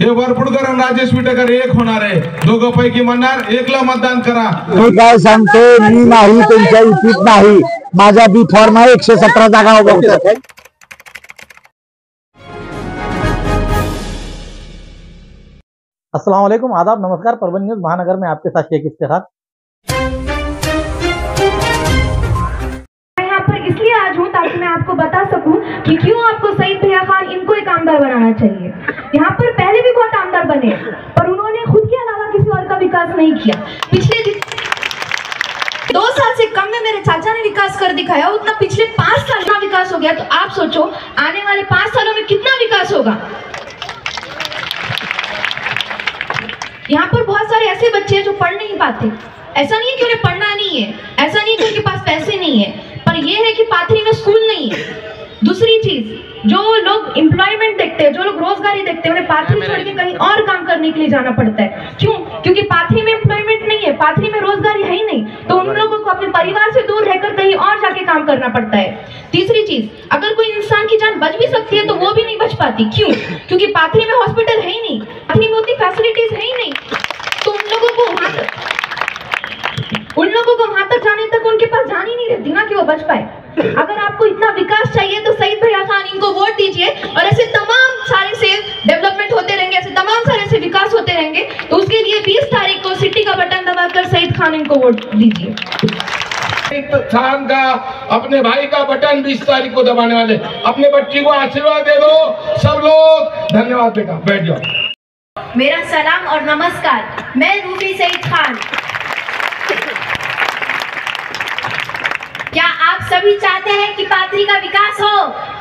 हे वरपुडकर आणि राजेश विटेकर एक होणार आहे, दोघं पैकी म्हणणार एकला मतदान करा। मी काय सांगतो, मी नाही तुमच्या इच्छित नाही, माझा बी फॉर्म आहे 117 जागा उभा। अस्सलाम वालेकुम, आदाब, नमस्कार। परभणी न्यूज महानगर में आपके साथ शेख इफ्तिखार। मैं यहाँ पर इसलिए आज हूँ ताकि मैं आपको बता सकूं कि क्यों आपको सईद भैया खान इनको एक आमदार बनाना चाहिए। यहाँ पर पहले भी बहुत आमदार बने पर उन्होंने खुद के अलावा किसी और का विकास नहीं किया। पिछले 2 साल से कम में मेरे चाचा ने विकास कर दिखाया, उतना पिछले 5 साल का विकास हो गया। तो आप सोचो आने वाले 5 सालों में कितना विकास होगा। यहाँ पर बहुत सारे ऐसे बच्चे हैं जो पढ़ नहीं पाते। ऐसा नहीं है कि उन्हें पढ़ना नहीं है, ऐसा नहीं है कि उनके पास पैसे नहीं है, पर यह है कि पाथरी में स्कूल नहीं है। दूसरी चीज, जो लोग एम्प्लॉयमेंट देखते हैं, जो लोग रोजगारी देखते हैं, उन्हें पाथरी छोड़ के कहीं और काम करने के लिए जाना पड़ता है। क्यों? क्योंकि पाथरी में एम्प्लॉयमेंट नहीं है, पाथरी में रोजगारी है ही नहीं, तो उन लोगों को अपने परिवार से दूर रहकर कहीं और जाके काम करना पड़ता है। तीसरी चीज, अगर कोई इंसान की जान बच भी सकती है तो वो भी नहीं बच पाती। क्यों? क्योंकि पाथरी में हॉस्पिटल है ही नहीं, पाथरी में उतनी फैसिलिटीज है ही नहीं, तो उन लोगों को वहां तक जाने तक उनके पास जान ही नहीं रहती ना कि वो बच पाए। अगर आपको इतना विकास चाहिए तो सईद भैया खान इनको वोट दीजिए और ऐसे तमाम सारे से डेवलपमेंट होते रहेंगे, ऐसे तमाम सारे से विकास होते रहेंगे। तो उसके लिए 20 तारीख को सिटी का बटन दबाकर सईद खान इनको वोट दीजिए। खान का अपने भाई का बटन 20 तारीख को दबाने वाले, अपने बच्ची को आशीर्वाद दे दो सब लोग। धन्यवाद बेटा, बैठ जाओ। मेरा सलाम और नमस्कार, मैं रूबी सईद खान। क्या आप सभी चाहते हैं कि पाथरी का विकास हो?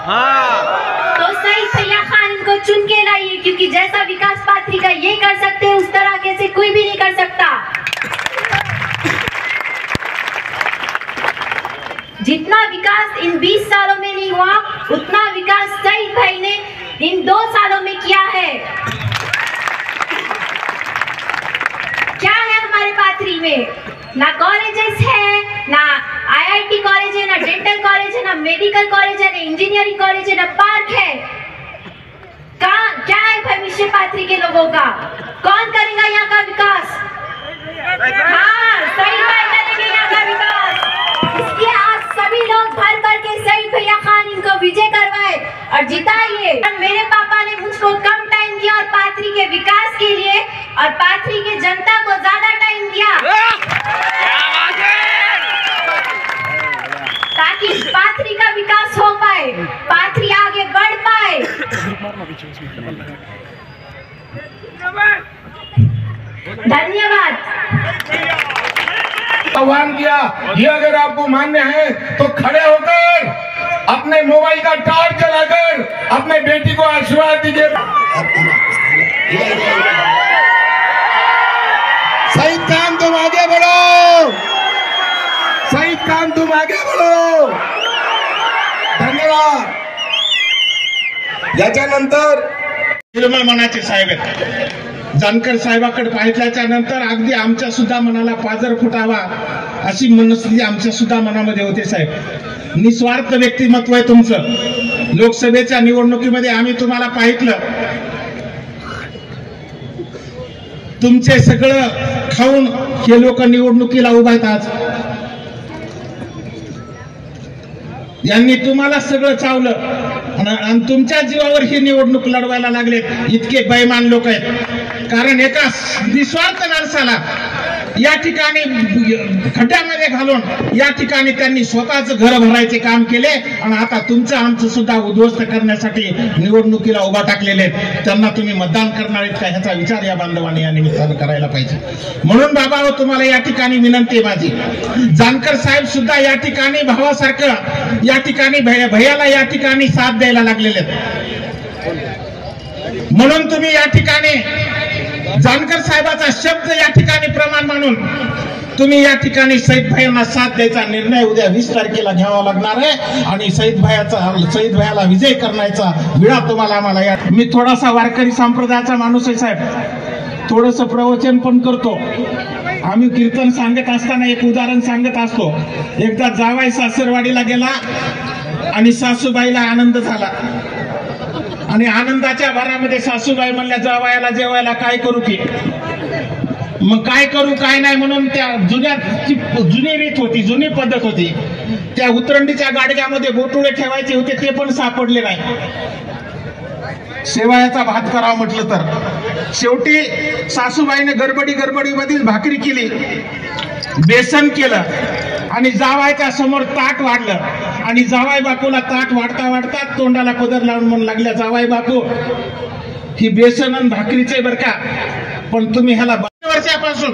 हाँ। तो सईद भैया खान इनको चुन के लाइए, क्योंकि जैसा विकास पाथरी का ये कर सकते हैं उस तरह के से कोई भी नहीं कर सकता। जितना विकास इन 20 सालों में नहीं हुआ, उतना विकास सईद भाई ने इन 2 सालों में किया है। क्या है हमारे पाथरी में? ना कॉलेजेस है, ना IIT कॉलेज है, ना डेंटल कॉलेज है, ना मेडिकल कॉलेज है, ना इंजीनियरिंग कॉलेज है, ना पार्क है। क्या है भविष्य पाथरी के लोगों का? कौन करेगा यहाँ का विकास? हाँ, सईद भाई करेंगे यहाँ का विकास। इसलिए आज सभी लोग भर भर के सईद भैया खान इनको विजय करवाए और जिताइए। मेरे पापा ने मुझको कम टाइम दिया और पाथरी के विकास के लिए और पाथरी के जनता को ज्यादा टाइम दिया, ताकि पाथरी का विकास हो पाए, पाथरी आगे बढ़ पाए। धन्यवाद। आह्वान किया, ये अगर आपको मान्य है तो खड़े होकर अपने मोबाइल का टार्च जलाकर अपने बेटी को आशीर्वाद दीजिए। सईद खान तुम आगे बढ़ो, सईद खान तुम आगे बढ़ो। धन्यवाद। याच्यानंतर निर्मळ मनाचे साहेब आहेत, जानकर साहेबाकडे पाहिल्याच्या नंतर अगदी आमच्या सुद्धा मनाला पाजर फुटावा अशी मनस्थिती आमच्या सुद्धा मनामध्ये होते साहेब। निस्वार्थ व्यक्तिमत्व आहे तुमचं। लोकसभेच्या निवडणुकीमध्ये आम्ही तुम्हाला पाहिलं, तुमचे सगळं खाऊन हे लोक निवडणुकीला उभा आहेत। आज यांनी तुम्हाला सगळं चावलं आणि तुमच्या जीवावर ही निवडणूक लढवायला लागले। इतके बेईमान लोक आहेत, कारण एका निस्वार्थ माणसाला या ठिकाणी खड्ड्यामध्ये घालून या ठिकाणी त्यांनी स्वतःच घर भरायचे काम केले आणि आता तुमचं आमचं सुद्धा उद्ध्वस्त करण्यासाठी निवडणुकीला उभा टाकलेले आहेत। त्यांना तुम्ही मतदान करणार आहेत का ह्याचा विचार या बांधवांनी या निमित्तानं करायला पाहिजे। म्हणून बाबा तुम्हाला या ठिकाणी विनंती आहे माझी, जानकर साहेब सुद्धा या ठिकाणी भावासारखं या ठिकाणी भैयाला या ठिकाणी साथ द्यायला लागलेले आहेत। म्हणून तुम्ही या ठिकाणी जानकर साहेबाचा शब्द या ठिकाणी प्रमाण मानून तुम्ही या ठिकाणी सईद भाईंना साथ द्यायचा निर्णय उद्या 20 तारखेला घ्यावा लागणार आहे आणि सईद भाईला विजय करण्याचा विळा तुम्हाला आम्हाला या। मी थोडासा वारकरी संप्रदायाचा माणूस आहे साहेब, थोडस प्रवचन पण करतो। आम्ही कीर्तन सांगत असताना एक उदाहरण सांगत असतो। एकदा जावाई सासरवाडीला गेला आणि सासूबाईला आनंद झाला। आणि आनंदाच्या भरामध्ये सासूबाई म्हणल्या जावयाला जेवायला काय करू की, मग काय करू काय नाही म्हणून त्या जुनी रीत होती, जुनी पद्धत होती. त्या उतरंडीच्या गाडग्यामध्ये बोटुळे ठेवायचे होते, ते पण सापडले नाही. शेवयाचा भात करावा म्हटलं तर शेवटी सासूबाईने गडबडीमध्ये भाकरी केली, बेसन केलं आणि जावायच्या समोर ताट वाढलं. आणि जावाई बापूला ताट वाढता तोंडाला पदर लावून म्हणू लागल्या, जावाई बापू ही बेसन आणि भाकरीचे बर का, पण तुम्ही ह्याला वर्षापासून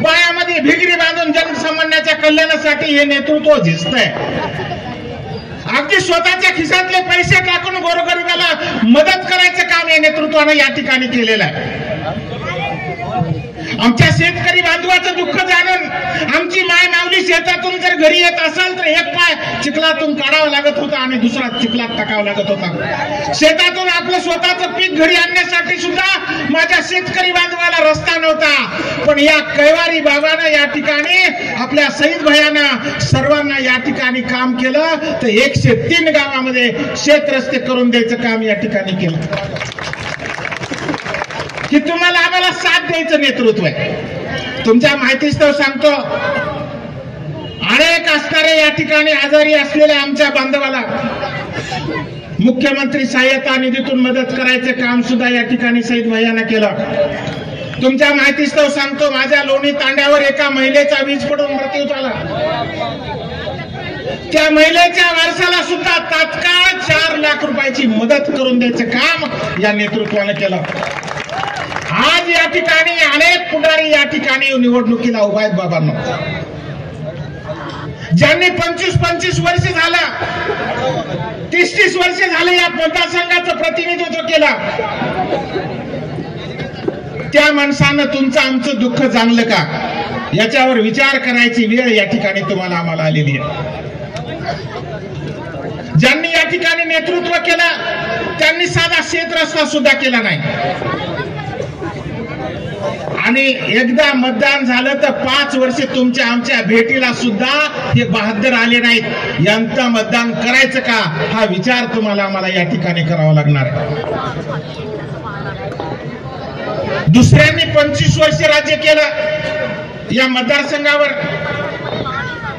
पायामध्ये भिगरी बांधून जनसामान्याच्या कल्याणासाठी हे नेतृत्व झिजतंय. अगदी स्वतःच्या खिशातले पैसे टाकून गोरगरिबाला मदत करायचं काम या नेतृत्वाने या ठिकाणी केलेलं आहे. आमच्या शेतकरी बांधवाचं दुःख जाणून आमची माय माऊली शेतातून जर घरी येत असेल तर एक पाय चिखलातून काढावा लागत होता आणि दुसरा चिखलात टाकावा लागत होता. शेतातून आपलं स्वतःचं पीक घरी आणण्यासाठी सुद्धा माझ्या शेतकरी बांधवाला रस्ता नव्हता. पण या कैवारी बाबानं या ठिकाणी आपल्या सईद भैयानं सर्वांना या ठिकाणी काम केलं. तर 103 गावामध्ये शेत रस्ते करून द्यायचं काम या ठिकाणी केलं. की तुम्हाला आम्हाला साथ द्यायचं नेतृत्व आहे. तुमच्या माहितीस्तव सांगतो, अनेक असणारे या ठिकाणी आजारी असलेल्या आमच्या बांधवाला मुख्यमंत्री सहाय्यता निधीतून मदत करायचं काम सुद्धा या ठिकाणी सईद भैयानं केलं. तुमच्या माहितीस्तव सांगतो, माझ्या लोणी तांड्यावर एका महिलेचा वीज पडून मृत्यू झाला. त्या महिलेच्या वारसाला सुद्धा तात्काळ 4 लाख रुपयाची मदत करून द्यायचं काम या नेतृत्वानं केलं. आज या ठिकाणी अनेक पुढारी या ठिकाणी निवडणुकीला उभा आहेत बाबांनो, ज्यांनी 25-25 वर्ष झालं, 30-30 वर्ष झाले या मतदारसंघाचं प्रतिनिधित्व केलं. त्या माणसानं तुमचं आमचं दुःख जाणलं का याच्यावर विचार करायची वेळ या ठिकाणी तुम्हाला आम्हाला आलेली आहे. ज्यांनी या ठिकाणी नेतृत्व केलं त्यांनी साधा शेत रस्ता सुद्धा केला नाही. आणि एकदा मतदान झालं तर 5 वर्ष तुमच्या आमच्या भेटीला सुद्धा हे बहादर आले नाहीत. यांचं मतदान करायचं का हा विचार तुम्हाला आम्हाला या ठिकाणी करावा लागणार आहे. दुसऱ्यांनी 25 वर्ष राज्य केलं या मतदारसंघावर,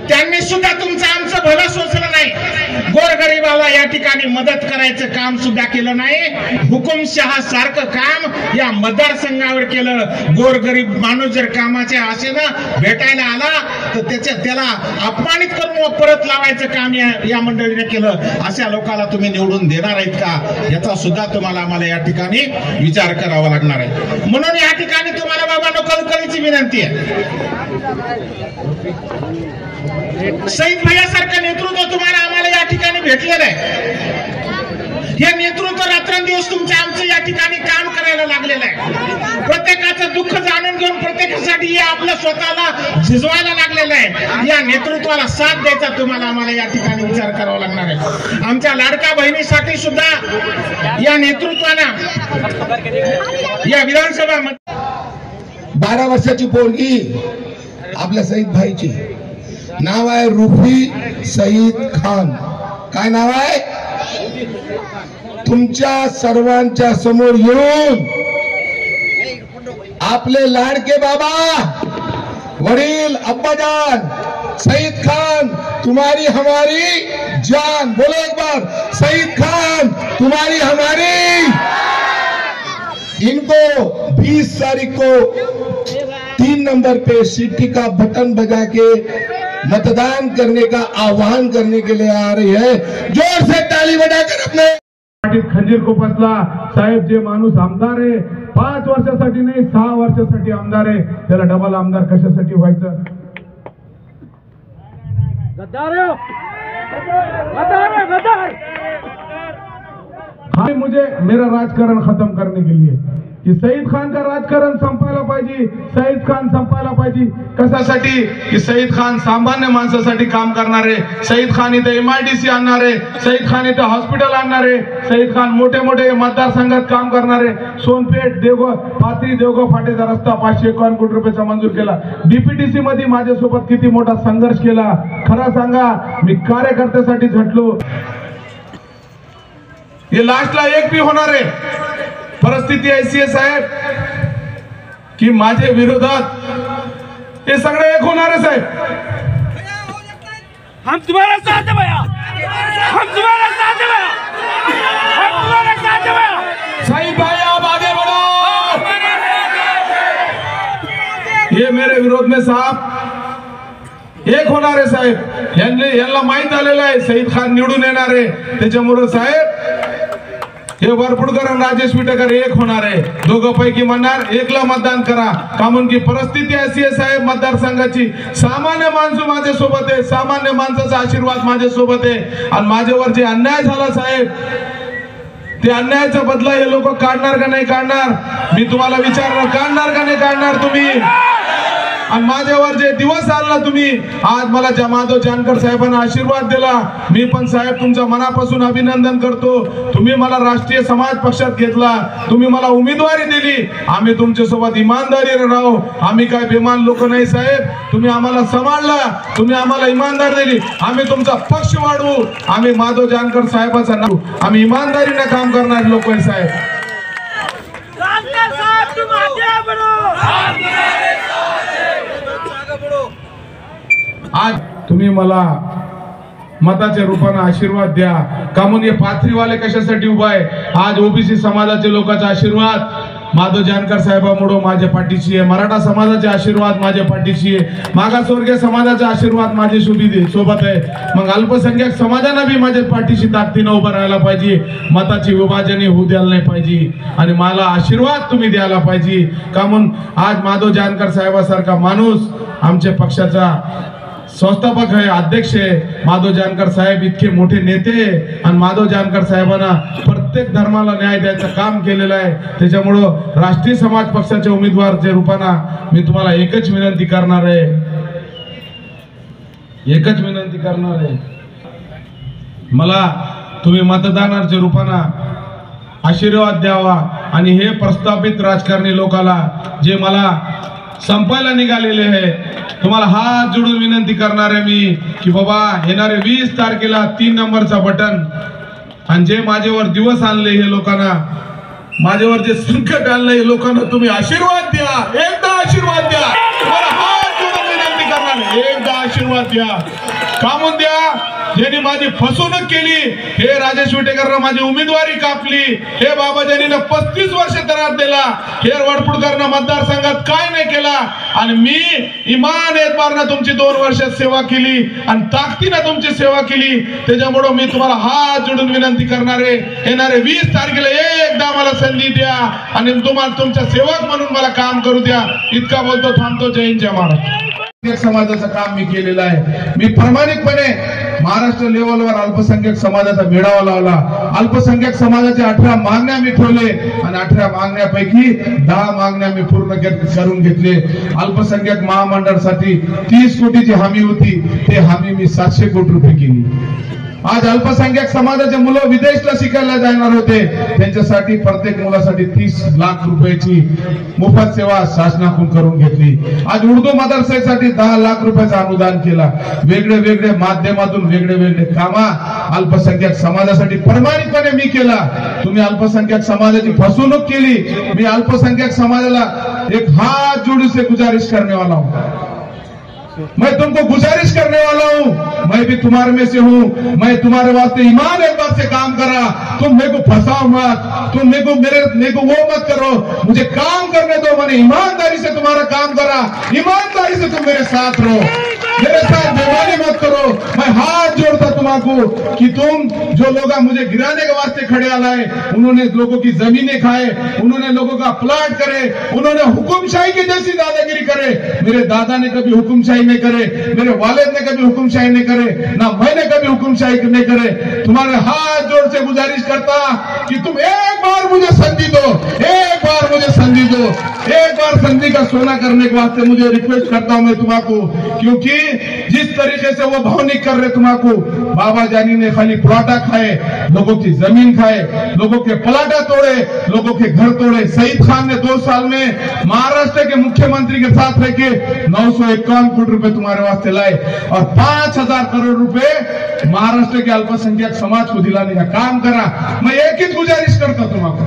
त्यांनी सुद्धा तुमचं आमचं भलं सोचलं नाही. गोरगरिबाला या ठिकाणी मदत करायचं काम सुद्धा केलं नाही. हुकुमशहा सारखं काम या मतदारसंघावर केलं. गोरगरीब माणूस जर कामाच्या आशेनं भेटायला आला तर त्याला अपमानित करून परत लावायचं काम या मंडळीने केलं. अशा लोकांना तुम्ही निवडून देणार आहेत का याचा सुद्धा तुम्हाला आम्हाला या ठिकाणी विचार करावा लागणार आहे. म्हणून या ठिकाणी तुम्हाला बाबांनो कळकळीची विनंती आहे, सईद भैयासारखं नेतृत्व तुम्हाला आम्हाला या ठिकाणी भेटलेलं आहे. हे नेतृत्व रात्रंदिवस तुमच्या आमचं या ठिकाणी काम करायला लागलेलं आहे. प्रत्येकाचं दुःख जाणून घेऊन प्रत्येकासाठी आपलं स्वतःला झिजवायला लागलेलं आहे. या नेतृत्वाला साथ द्यायचा तुम्हाला आम्हाला या ठिकाणी विचार करावा लागणार आहे. आमच्या लाडका बहिणीसाठी सुद्धा या नेतृत्वानं या विधानसभा 12 वर्षाची पोरगी आपल्या सईद भाईची, नाव आहे रुफी सईद खान. काय नाव आहे? तुमच्या सर्वांच्या समोर येऊन आपले लाडके बाबा वडील अब्बाजान सईद खान तुम्हारी हमारी जान, बोलो एक बार, सईद खान तुम्हारी हमारी. इनको 20 तारीख को 3 नंबर पे सीटी का बटन बजा के मतदान करने का आह्वान करने के लिए आ रही है. जोर से ताली बजाकर अपने खंजीर खुपसला. साहेब जे माणूस आमदार आहे 5 वर्षासाठी नाही 6 वर्षासाठी आमदार आहे, त्याला डबल आमदार कशासाठी व्हायचं? हाँ, मुझे मेरा राजकारण खत्म करने के लिए की सईद खान का राजकारण संपायला पाहिजे. सईद खान संपायला पाहिजे कशासाठी? की सईद खान सामान्य माणसासाठी काम करणारे. सईद खान इथे MIDC आणणारे, सईद खान इथे हॉस्पिटल आणणारे, सईद खान मोठे मोठे मतदारसंघात काम करणारे. सोनपेठ देवगाव पाथरी देवगाव फाटेचा रस्ता 551 कोटी रुपयाचा मंजूर केला. DPTC मध्ये माझ्यासोबत किती मोठा संघर्ष केला. खरा सांगा, मी कार्यकर्त्यासाठी झटलो. हे लास्टला एक बी होणार आहे. परिस्थिती ऐसी आहे साहेब की माझे विरोधात हे सगळे एक होणार आहे साहेब. हम तुम्हारा साथ है भैया, हम तुम्हारा साथ है भैया, हम तुम्हारा साथ है भैया. सही भाई आप आगे बढ़ो. ये मेरे विरोध में साहब एक होणार आहे साहेब. यांना माहित झालेलं आहे सईद खान निवडून येणार आहे. त्याच्यामुळे साहेब हे वरपुडकर आणि राजेश विटेकर एक होणार आहे. दोघं पैकी म्हणणार एकला मतदान करा. कामून की परिस्थिती अशी आहे साहेब मतदारसंघाची. सामान्य माणूस माझ्या सोबत आहे, सामान्य माणसाचा आशीर्वाद माझ्या सोबत आहे. आणि माझ्यावर जे अन्याय झाला साहेब ते अन्यायाचा बदला हे लोक काढणार का नाही काढणार. मी तुम्हाला विचारणार काढणार का नाही काढणार तुम्ही. आणि माझ्यावर जे दिवस आला तुम्ही आज मला माधव जानकर साहेबांना आशीर्वाद दिला. मी पण साहेब तुमचं मनापासून अभिनंदन करतो. तुम्ही मला राष्ट्रीय समाज पक्षात घेतला, तुम्ही मला उमेदवारी दिली. आम्ही तुमच्या सोबत इमानदारीने राहू. आम्ही काय बेमान लोक नाही साहेब. तुम्ही आम्हाला सांभाळला, तुम्ही आम्हाला इमानदार दिली. आम्ही तुमचा पक्ष वाढवू. आम्ही माधव जानकर साहेबाचा नाव आम्ही इमानदारीने काम करणारे लोक आहे साहेब. आज तुम्ही मला मताच्या रूपाने आशीर्वाद द्या. कामून हे पाथरीवाले कशासाठी उभा आहे. आज ओबीसी समाजाचे लोकांचा आशीर्वाद माधव जानकर साहेबांमुळे माझ्या पाठीशी आहे. मराठा समाजाचे आशीर्वाद माझ्या पाठीशी आहे. मागासवर्गीय समाजाचा आशीर्वाद माझ्या सोबत आहे. मग अल्पसंख्याक समाजांना बी माझ्या पाठीशी ताकदीने उभं राहायला पाहिजे. मताची विभाजन होऊ द्यायला नाही पाहिजे आणि मला आशीर्वाद तुम्ही द्यायला पाहिजे. कामून आज माधव जानकर साहेबासारखा माणूस आमच्या पक्षाचा संस्थापक आहे, अध्यक्ष आहे. माधव जानकर साहेब इतके मोठे नेते आणि माधव जानकर साहेबांना प्रत्येक धर्माला न्याय द्यायचं काम केलेलं आहे. त्याच्यामुळं राष्ट्रीय समाज पक्षाच्या उमेदवारच्या रूपानं मी तुम्हाला एकच विनंती करणार आहे, मला तुम्ही मतदानाच्या रूपानं आशीर्वाद द्यावा. आणि हे प्रस्थापित राजकारणी लोकांना जे मला संपायला निघालेले आहे तुम्हाला हात जोडून विनंती करणार आहे मी की बाबा येणारे 20 तारखेला 3 नंबरचा बटन आणि जे माझ्यावर दिवस आणले हे लोकांना, माझ्यावर जे संकट आणले हे लोकांना तुम्ही आशीर्वाद द्या. एकदा आशीर्वाद द्या. तुम्हाला हात जोडून विनंती करणार, एकदा आशीर्वाद द्या. कामून द्या. ज्यांनी माझी फसवणूक केली हे राजेश विटेकरनं माझी उमेदवारी कापली. हे बाबाजानीनं 35 वर्ष त्रास दिला. हे वडपुडकरनं मतदारसंघात काय नाही केला. आणि मी इमान एतबारनं तुमची 2 वर्षात सेवा केली आणि ताकदीनं तुमची सेवा केली. त्याच्यामुळे मी तुम्हाला हात जोडून विनंती करणार आहे येणारे 20 तारखेला एकदा मला संधी द्या आणि तुम्हाला तुमच्या सेवक म्हणून मला काम करू द्या. इतका बोलतो थांबतो. जय हिंद जय महाराष्ट्र. समाजाचं काम मी केलेलं आहे. मी प्रामाणिकपणे महाराष्ट्र लेवलवर अल्पसंख्याक समाजाचा मेळावा लावला. अल्पसंख्याक समाजाच्या 18 मागण्या मी ठेवले आणि 18 मागण्यापैकी 10 मागण्या मी पूर्ण करून घेतले. अल्पसंख्याक महामंडळासाठी 30 कोटीची हमी होती, ते हमी मी 700 कोटी रुपये केली. आज अल्पसंख्याक समाजाचे मुलं विदेशला शिकायला जाणार होते, त्यांच्यासाठी प्रत्येक मुलासाठी 30 लाख रुपयाची मोफत सेवा शासनाकडून करून घेतली. आज उर्दू मदरसेसाठी 10 लाख रुपयाचं अनुदान केला. वेगळे वेगळे माध्यमातून वेगळे वेगळे कामा अल्पसंख्याक समाजासाठी प्रामाणिकपणे मी केला. तुम्ही अल्पसंख्याक समाजाची फसवणूक केली. मी अल्पसंख्याक समाजाला एक हाथ जोड़ से गुजारिश करने वाला हूं. मैं तुमको गुजारिश करने वाला हूं, मैं भी तुम्हारे में से हूं. मैं तुम्हारे वास्ते ईमान एतबार से काम करा. तुम मेरे को फंसाओ मत, तुम मेरे को वो मत करो. मुझे काम करने दो. मैंने ईमानदारी से तुम्हारा काम करा. ईमानदारी से तुम मेरे साथ रहो, मेरे साथ बेईमानी मत करो. मैं हाथ जोड़ता तुम्हारा कि तुम जो लोग मुझे गिराने के वास्ते खड़े आला है, उन्होंने लोगों की जमीनें खाए, उन्होंने लोगों का प्लाट करे, उन्होंने हुकुमशाही की जैसी दादागिरी करे. मेरे दादा ने कभी हुकुमशाही नहीं करे, मेरे वालिद ने कभी हुकुमशाही नहीं करे, ना मैंने कभी हुकुमशाही नहीं करे. तुम्हारे हाथ जोड़ से गुजारिश करता कि तुम एक बार मुझे संधि दो, एक बार मुझे संधि दो, एक बार संधि का सोना करने के वास्ते मुझे रिक्वेस्ट करता हूं मैं तुम्हारा, क्योंकि जिस तरीके से वो भावनिक कर रहे तुमको, बाबा जानी ने खाली प्लाटा खाए, लोगों की जमीन खाए, लोगों के पलाटा तोड़े, लोगों के घर तोड़े। सईद खान ने 2 साल में महाराष्ट्र के मुख्यमंत्री के साथ रह के 951 करोड़ रुपए तुम्हारे वास्ते लाए और 5000 करोड़ रुपए महाराष्ट्र के अल्पसंख्यक समाज को दिलाने का काम करा। मैं एक ही गुजारिश करता तुमको,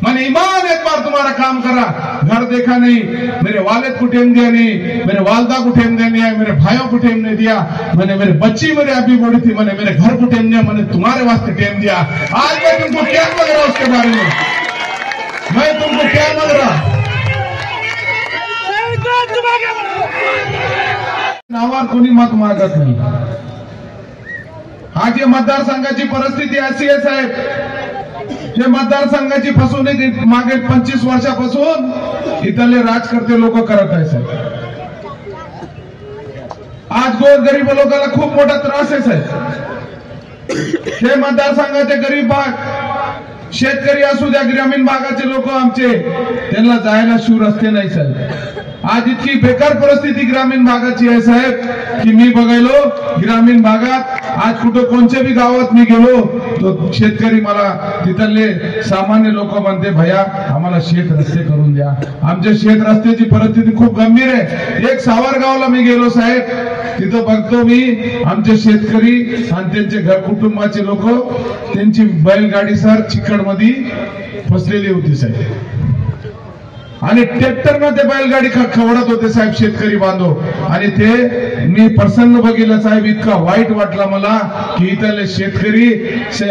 मैंने ईमान एक बार तुम्हारा काम करा, घर देखा नहीं, मेरे वालिद को टेम दिया नहीं, मेरे वालदा को टेम नहीं है, मेरे भाइयों को टेम नहीं दिया, मैंने मेरे बच्ची मेरे अभी बोली थी, मैंने मेरे घर को टेम दिया, मैंने तुम्हारे वास्ते टेम दिया। आज मैं तुमको क्या मांग रहा उसके बारे में, मैं तुमको क्या मांग रहा? नावार कोणी मत मागत नाही। आज या मतदारसंघाची परिस्थिती अशी आहे साहेब, हे मतदारसंघाची फसवणूक मागे 25 वर्षापासून इथले राजकर्ते लोक करत आहे साहेब। आज गोरगरीब लोकांना खूप मोठा त्रास आहे साहेब। हे मतदारसंघाचे गरीब भाग, शेतकरी असू द्या, ग्रामीण भागाचे लोक आमचे, त्यांना जायला शिव रस्ते नाही साहेब। आज इतकी बेकार परिस्थिती ग्रामीण भागाची आहे साहेब की मी बघायलो ग्रामीण भागात आज कुठं कोणत्या बी गावात मी गेलो तो शेतकरी मला तिथले सामान्य लोक म्हणते, भैया आम्हाला शेत रस्ते करून द्या। आमच्या शेत रस्त्याची परिस्थिती खूप गंभीर आहे। एक सावरगावला मी गेलो साहेब, तिथं बघतो मी आमचे शेतकरी आणि त्यांचे घर कुटुंबाचे लोक, त्यांची बैलगाडी सर चिकड मध्ये फसलेली होती साहेब आणि ट्रॅक्टरनं ते बैलगाडी खवडत होते साहेब शेतकरी बांधव। आणि ते मी प्रसन्न बघितलं साहेब, इतका वाईट वाटला मला की इथले शेतकरी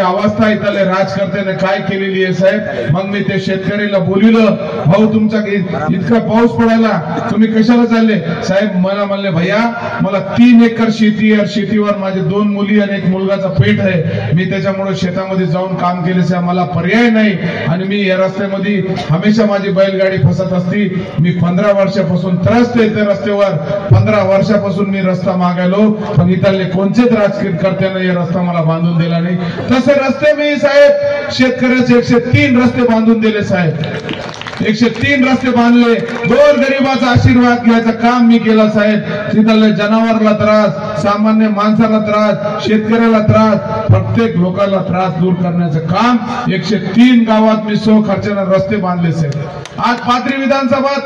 अवस्था इथले राजकर्त्याने काय केलेली आहे साहेब। मग मी ते शेतकरीला बोलिलं, भाऊ तुमचा इतका पाऊस पडायला तुम्ही कशाला चालले साहेब? मला म्हणले, भैया मला 3 एकर शेती आहे, शेतीवर माझे 2 मुली आणि 1 मुलगाचा पेट आहे, मी त्याच्यामुळे शेतामध्ये जाऊन काम केले साहेब, मला पर्याय नाही। आणि मी या रस्त्यामध्ये हमेशा माझी बैलगाडी असती। मी 15 वर्षापासून त्रस्त आहे त्या रस्त्यावर, 15 वर्षापासून मी रस्ता मागायलो, पण इथले कोणतेच राजकारत्याने हे रस्ता मला बांधून दिला नाही। तसे रस्ते मी साहेब शेतकऱ्याचे 103 रस्ते बांधून दिले साहेब, 103 रस्ते बांधले। गोरगरिबाचा आशीर्वाद घ्यायचं काम मी केलं साहेब। तिथले जनावरला त्रास, सामान्य माणसाला त्रास, शेतकऱ्याला त्रास, प्रत्येक लोकांना त्रास दूर करण्याचं काम 103 गावात मी सो खर्चाने रस्ते बांधले साहेब। आज पाथरी विधानसभात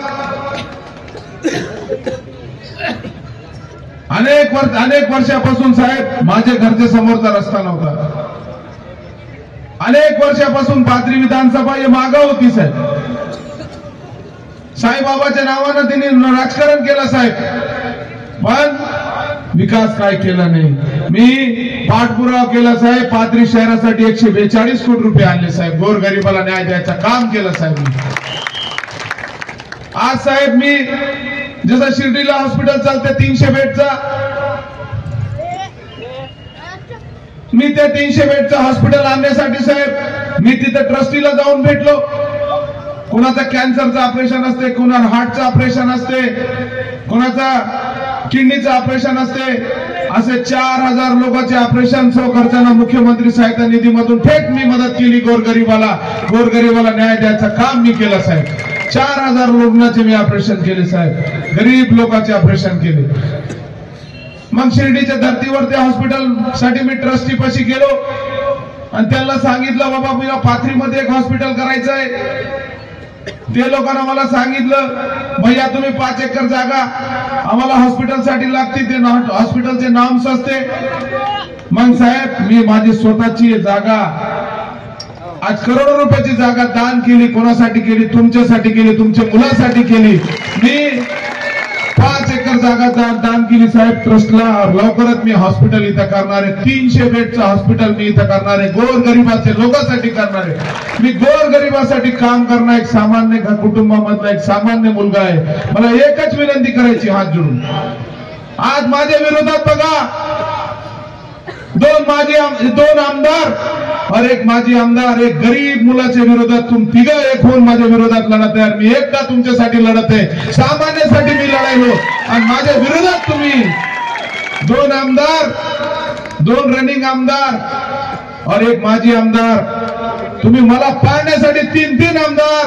अनेक वर्षापासून साहेब माझ्या घरच्या समोरचा रस्ता नव्हता। अनेक वर्षापासून पाथरी विधानसभा हे मागं होती साहेब। साईबाबाच्या नावानं त्यांनी राजकारण केलं साहेब, पण विकास काय केला नाही। मी पाठपुरावा केला साहेब, पाथरी शहरासाठी 142 कोटी रुपये आणले साहेब, गोरगरिबाला न्याय द्यायचं काम केलं साहेब। आज साहेब मी जसं शिर्डीला हॉस्पिटल चालते 300 बेडचा, मी त्या 300 बेडचं हॉस्पिटल आणण्यासाठी साहेब मी तिथे ट्रस्टीला जाऊन भेटलो। कोणाचा कॅन्सरचं ऑपरेशन असते, कोणाला हार्टचं ऑपरेशन असते, कोणाचा किडनीचं ऑपरेशन असते, असे 4000 लोकांचे ऑपरेशन सो खर्चाना मुख्यमंत्री सहायता निधीमधून थेट मी मदत केली। गोरगरिबाला न्याय द्यायचं काम मी केलं साहेब। 4000 रुग्णाचे मी ऑपरेशन केले साहेब, गरीब लोकांचे ऑपरेशन केले। मग शिर्डीच्या धर्तीवर त्या हॉस्पिटल साठी मी ट्रस्टी पाशी गेलो आणि त्यांना सांगितलं, बाबा मला पाथरीमध्ये एक हॉस्पिटल करायचं आहे। ते लोकांना मला सांगितलं, भैया तुम्ही 5 एकर जागा आम्हाला हॉस्पिटलसाठी लागते, ते हॉस्पिटलचे नाम असते। मग साहेब मी माझी स्वतःची जागा, आज करोडो रुपयाची जागा दान केली। कोणासाठी केली? तुमच्यासाठी केली, तुमच्या मुलासाठी केली। मी 5 एकर जागा दान केली साहेब ट्रस्टला। लवकरच मी हॉस्पिटल इथं करणार आहे, 300 बेडचं हॉस्पिटल मी इथं करणार आहे, गोरगरिबाच्या लोकांसाठी करणार आहे। मी गोरगरिबासाठी काम करणार, एक सामान्य कुटुंबामधला एक सामान्य मुलगा आहे। मला एकच विनंती करायची हात जोडून, आज माझ्या विरोधात बघा 2 आमदार और एक माजी आमदार, एक गरीब मुलाच्या विरोधात तुम तिघं एक होऊन माझ्या विरोधात लढत आहे। मी एकटा तुमच्यासाठी लढत आहे, सामान्यासाठी मी लढायलो आणि माझ्या विरोधात तुम्ही 2 आमदार, 2 रनिंग आमदार और एक माजी आमदार, तुम्ही मला पाळण्यासाठी 3 आमदार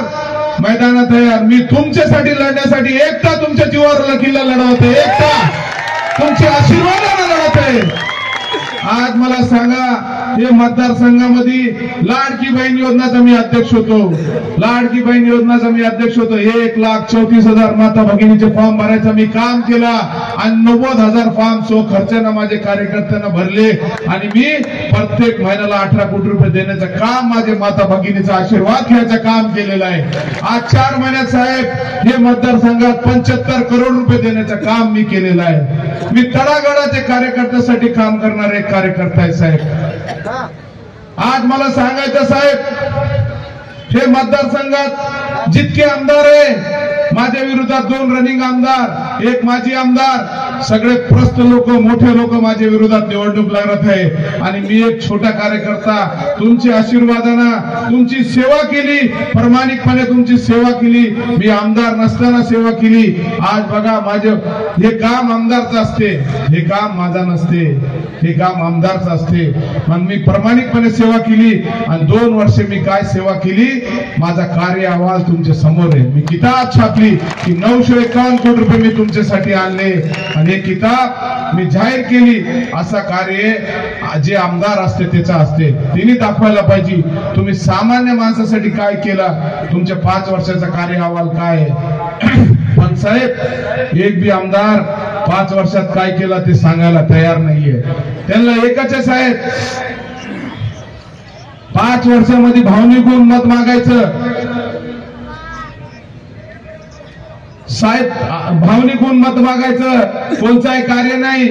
मैदानात आहे। मी तुमच्यासाठी लढण्यासाठी एकटा तुमच्या जीवावर किल्ला लढवतोय, एकटा तुमच्या आशीर्वादाने लढत आहे। आज मला सांगा, हे मतदारसंघामध्ये लाडकी बहीण योजनाचा मी अध्यक्ष होतो, लाडकी बहीण योजनाचा मी अध्यक्ष होतो। 1,34,000 माता भगिनीचे फॉर्म भरायचं मी काम केला आणि 90,000 फॉर्म खर्चानं माझे कार्यकर्त्यांना भरले आणि मी प्रत्येक महिन्याला 18 कोटी रुपये देण्याचं काम, माझे माता भगिनीचा आशीर्वाद घ्यायचं काम केलेलं आहे। आज 4 महिन्यात साहेब हे मतदारसंघात 75 करोड रुपये देण्याचं काम मी केलेलं आहे। मी तळागाळाच्या कार्यकर्त्यासाठी काम करणारे एक कार्यकर्ता आहे साहेब। आज मला सांगायचं साहेब, हे मतदारसंघात जितके आमदार आहे, माझ्या विरोधात 2 रनिंग आमदार, 1 माजी आमदार, सगळे प्रस्त लोक, मोठे लोक माझ्या विरोधात निवडणूक लढत आहे आणि मी एक छोटा कार्यकर्ता तुमच्या आशीर्वादानं तुमची सेवा केली, प्रामाणिकपणे तुमची सेवा केली। मी आमदार नसताना सेवा केली। आज बघा, माझे हे काम आमदारचं असते, हे काम माझा नसते, हे काम आमदारचं असते। मग मी प्रामाणिकपणे सेवा केली आणि 2 वर्षे मी काय सेवा केली, माझा कार्य अहवाल तुमच्या समोर आहे। मी किताब छापली की 951 कोटी रुपये मी तुमच्यासाठी आणले आणि हे किताब मी जाहीर केली। असा कार्य जे आमदार असते त्याचा असते, तिने दाखवायला पाहिजे तुम्ही सामान्य माणसासाठी काय केलं, तुमच्या 5 वर्षाचा कार्य अहवाल काय आहे। पण साहेब, एक बी आमदार 5 वर्षात काय केलं ते सांगायला तयार नाहीये। त्यांना एकच आहे साहेब, 5 वर्षामध्ये भावनिकून मत मागायचं साहेब, भावनिकून मत मागायचं, कोणताही कार्य नाही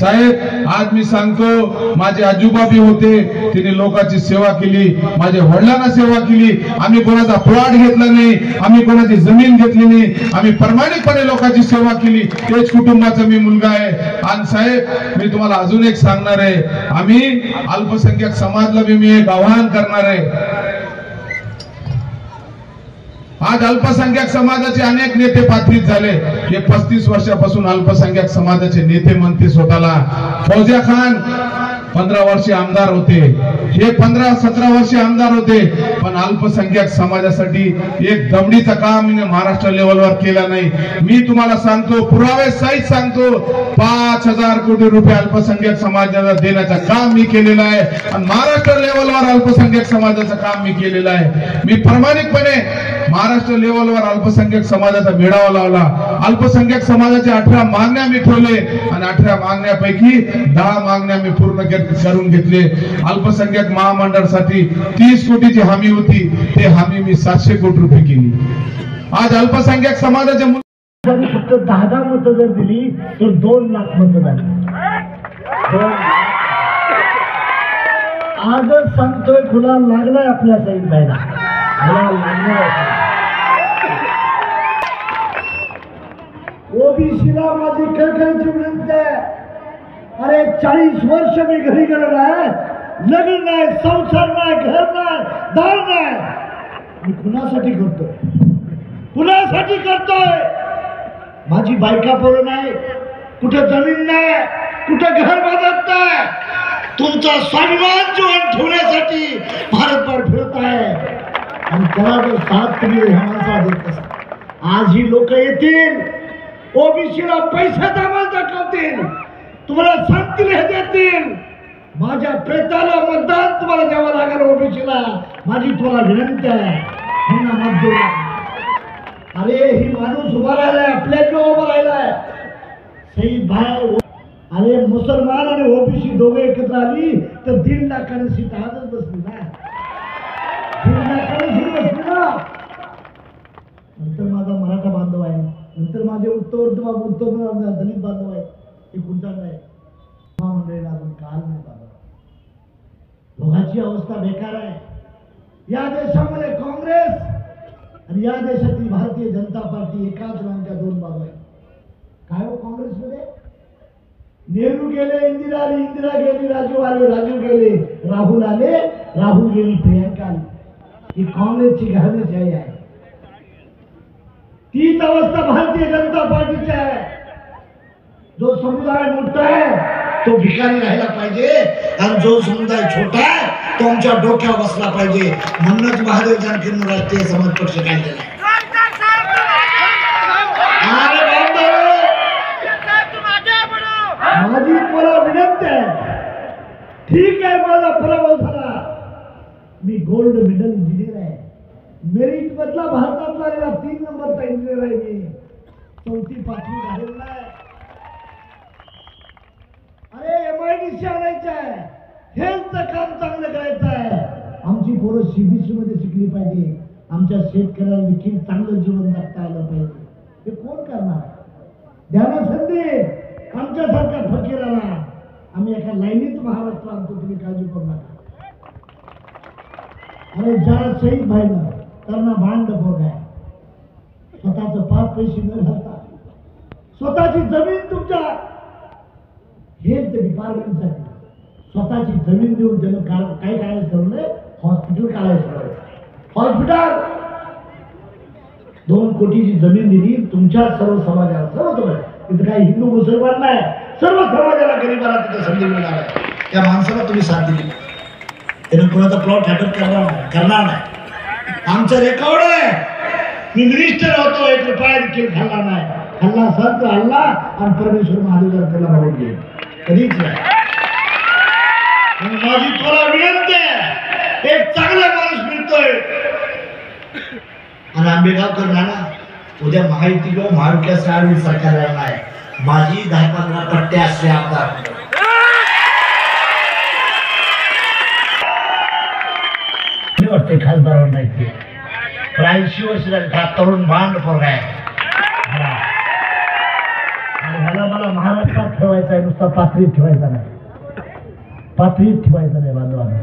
साहेब। आज मी सांगतो, माझे आजोबा बी होते, तिने लोकांची सेवा केली, माझ्या वडिलांना सेवा केली। आम्ही कोणाचा प्लॉट घेतला नाही, आम्ही कोणाची जमीन घेतली नाही, आम्ही प्रामाणिकपणे लोकांची सेवा केली। तेच कुटुंबाचा मी मुलगा आहे। आणि साहेब, मी तुम्हाला अजून एक सांगणार आहे, आम्ही अल्पसंख्याक समाजाला बी मी एक आवाहन करणार आहे। आज अल्पसंख्याक समाजाचे अनेक नेते पाथरीत झाले। हे 35 वर्षापासून अल्पसंख्याक समाजाचे नेते म्हणते स्वतःला। फौजिया खान 15 वर्षे आमदार होते, हे 15-17 वर्षे आमदार होते, पण अल्पसंख्याक समाजासाठी एक दमडीचं काम महाराष्ट्र लेवलवर केलं नाही। मी तुम्हाला सांगतो, पुरावे सहित सांगतो, 5,000 कोटी रुपये अल्पसंख्याक समाजाला देण्याचं काम मी केलेलं आहे आणि महाराष्ट्र लेवलवर अल्पसंख्याक समाजाचं काम मी केलेलं आहे। मी प्रामाणिकपणे महाराष्ट्र लेवलवर अल्पसंख्याक समाजाचा मेळावा लावला। अल्पसंख्याक समाजाच्या 18 मागण्या मी ठेवले आणि 18 मागण्यापैकी 10 मागण्या मी पूर्ण करून घेतले। अल्पसंख्याक महामंडळासाठी 30 कोटीची हमी होती, ते हमी मी 700 कोटी रुपये केली। आज अल्पसंख्याक समाजाच्या फक्त 10 मतं जर दिली तर 2 लाख मतं झाली। आजच सांगतोय, खुला लागलाय आपल्या साईड बायला, ओबीसीला माझी कळकळीची विनंती आहे। अरे 40 वर्ष मी घरी गेलो नाही, लग्न नाही, संसार नाही, घर नाही, दार नाही, मी कुणासाठी करतोय, कुणासाठी करतोय? माझी बायका पोरं नाही, कुठं जमीन नाही, कुठं घर बांधत नाही, तुमचा स्वाभिमान जीवन ठेवण्यासाठी भारतभर फिरत आहे आणि त्याला जर साथ तुम्ही ह्या माणसाला देत असाल। आज ही लोक येतील, ओबीसीला पैशाचा माल दाखवतील, तुम्हाला सांगतील, हे देतील। माझ्या प्रेताला मतदान तुम्हाला द्यावं लागेल ओबीसीला, माझी तुम्हाला विनंती आहे, ह्यांना मत देऊ नका। अरे ही माणूस उभा राहिलाय, आपल्या किंवा उभा राहिलाय शहीद भाई। अरे मुसलमान आणि ओबीसी दोघे एकत्र आली तर 1.5 लाखाने सीट आजच बसली ना, 1.5 लाखाने सीट बसली ना। नंतर माझा मराठा बांधव आहे, नंतर माझे उत्तर दलित बांधव आहे, हे कुठचा नाही मंडळीला अजून काल नाही बाबा। दोघांची अवस्था बेकार आहे। या देशामध्ये काँग्रेस आणि या देशातील भारतीय जनता पार्टी एकाच रंगाच्या 2 बाजू आहेत। काय हो काँग्रेसमध्ये? नेहरू गेले, इंदिरा आली, इंदिरा गेली, राजीव आले, राजीव गेले, राहुल आले, राहुल गेली, प्रियंका आली। ही काँग्रेसची घराणेशाही आहे। तीच अवस्था भारतीय जनता पार्टीची आहे। जो समुदाय मोठा आहे तो भिकारी राहिला पाहिजे आणि जो समुदाय छोटा आहे तो आमच्या डोक्यावर बसला पाहिजे। म्हणूनच महादेव जानकींनी राष्ट्रीय समाज पक्ष काढलेला आहे। काय माझा पराभव झाला. मी गोल्ड मेडल इंजिनियर आहे. मेरिट मधला भारतातला 3 नंबरचा इंजिनियर आहे. मी 4थी 5वी झालेला आहे. अरे MIDC आणायचं आहे. हेल्थचं काम चांगलं करायचं आहे. आमची पोरं CBSE मध्ये शिकली पाहिजे. आमच्या शेतकऱ्याला देखील चांगलं जीवन जगता आलं पाहिजे. हे कोण करणार? द्या ना संधी आमच्यासारख्या फकीराला. आम्ही एका लाईनीत महाराष्ट्र आणतो. तुम्ही काळजी करू नका. अरे ज्या शहीद भाईनं त्यांना भांड आहे. स्वतःच 5 पैसे न घालता स्वतःची जमीन तुमच्या हेल्थ डिपार्टमेंटसाठी स्वतःची जमीन देऊन त्यानं काय काढायचं ठरवलंय? हॉस्पिटल काढायचं ठरवलंय. हॉस्पिटल 2 कोटीची जमीन दिली तुमच्या सर्व समाजाला. सर्व तिथे काही हिंदू मुसलमान नाही, सर्व समाजाला गरीबाला तिथे संधी मिळणार आहे. त्या माणसाला तुम्ही साथ दिली. त्यानं कुणाचा प्लॉट हॅटअप करणार नाही. आमचं रेकॉर्ड आहे. मी मिनिस्टर होतो, 1 रुपया देखील खाल्ला नाही. खाल्ला संत हल्ला आणि परमेश्वर महादेव त्याला बघून घेईल. कधीच नाही. माझी तुला विनंती आहे, एक चांगला माणूस मिळतोय. आणि आंबेगावकर नाना उद्या महायुती किंवा महाविकास आघाडी सरकार येणार आहे. माझी 10-15 पट्टे असले आमदार वाटते खासदार नाही. 80 वर्ष झाली. हा तरुण भांड पोरगा आहे. मला महाराष्ट्रात ठेवायचा आहे. नुसता पाथरीत ठेवायचा नाही. पाथरीत ठेवायचा नाही बांधवांना.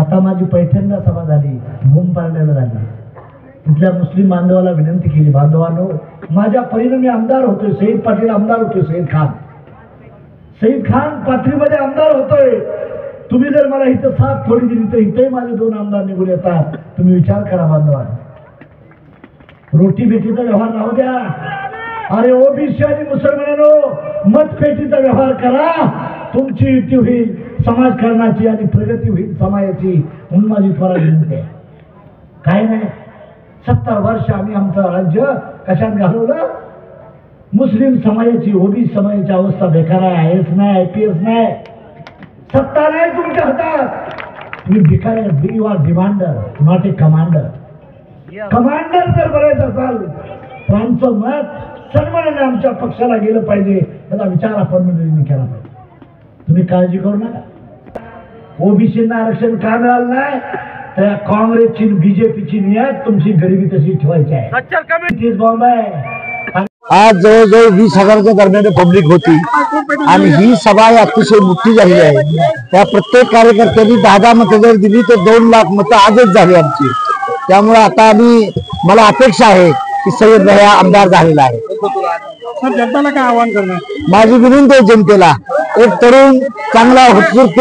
आता माझी पैठणला सभा झाली, भूमपारण्याला झाली. तिथल्या मुस्लिम बांधवाला विनंती केली, बांधवांनो माझ्या परीने मी आमदार होतोय. शहीद पाटील आमदार होतोय. शहीद खान पाथरीमध्ये आमदार होतोय. तुम्ही जर मला इथं साथ थोडी दिली तर इथेही माझे 2 आमदार निघून येतात. तुम्ही विचार करा बांधवांनो. रोटी बेटीचा व्यवहार राहू द्या. अरे ओबीसी आणि मुसलमानांनो मतपेटीचा व्यवहार करा. तुमची युती होईल समाजकारणाची आणि प्रगती होईल समाजाची. म्हणून माझी त्वरा विनंती आहे. काय नाही 70 वर्ष आम्ही आमचं राज्य कशात घालवलं? मुस्लिम समाजाची ओबीसी समाजाची अवस्था बेकार आहे. IAS नाही, IPS नाही. सत्ता नाही तुमच्या हातात. तुम्ही भिकार आहे. You are demander not a commander. Commander जर बनायचं असाल तर आमचं मत सन्मानाने आमच्या पक्षाला गेलं पाहिजे. त्याचा विचार आपण मंडळींनी केला पाहिजे. तुम्ही काळजी करू नका. ओबीसींना आरक्षण का मिळालं नाही? त्या काँग्रेसची बीजेपीची नियत तुमची गरिबी तशी ठेवायची आहे. बॉम्ब आहे. आज जवळजवळ 20,000च्या दरम्यान पब्लिक होती आणि ही सभा अतिशय मोठी झाली आहे. त्या प्रत्येक कार्यकर्त्यांनी 10 मतं जर दिली तर 2 लाख मतं आजच झाली आमची. त्यामुळे आता मला अपेक्षा आहे की सय्यद भैया आमदार झालेला आहे. जनताला काय आवाहन करणार? माझी विनंती आहे जनतेला, एक तरुण चांगला उत्स्फूर्त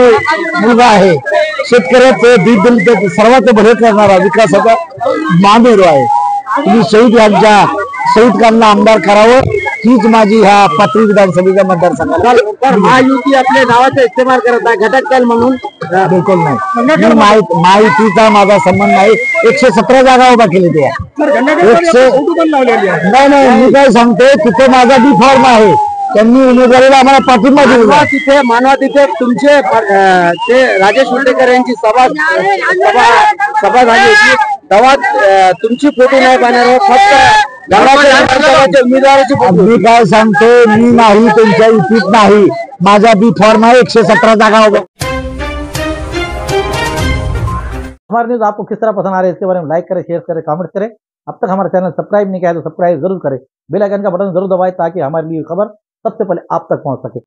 मुलगा आहे. शेतकऱ्याचं दीनदलित सर्वात भले करणारा विकासाचा मानव आहे. तुम्ही शहीद खानला आमदार करावं हीच माझी ह्या पाथरी विधानसभेच्या मतदारसंघात. महायुती आपल्या नावाचा इस्तेमाल करत आहे घटक दल म्हणून. बिलकुल नाही. महायुतीचा माझा संबंध नाही. 117 जागा उभा केली ते. नाही मी काय सांगतोय, तिथे माझा बी फॉर्म आहे. त्यांनी उमेदवारीला आम्हाला पाठिंबा दिला. तिथे मानवा तिथे तुमचे ते राजेश उल्लेकर यांची सभा झाली होती. तेव्हा तुमची फोटो नाही पाहणार, फक्त उमेदवाराची फोटो. मी काय सांगतो, मी नाही त्यांच्या युतीत नाही. माझा बी फॉर्म आहे. 117 जागा उभा. हमारे न्यूज आपको किस तरह पसंद आ रही है इसके बारे में लाइक करें, शेयर करें, कमेंट करें. अब तक हमारा चैनल सब्सक्राइब नहीं किया तो सब्सक्राइब जरूर करें. बेल आइकन का बटन जरूर दबाएं ताकि हमारी खबर सबसे पहले आप तक पहुंच सके.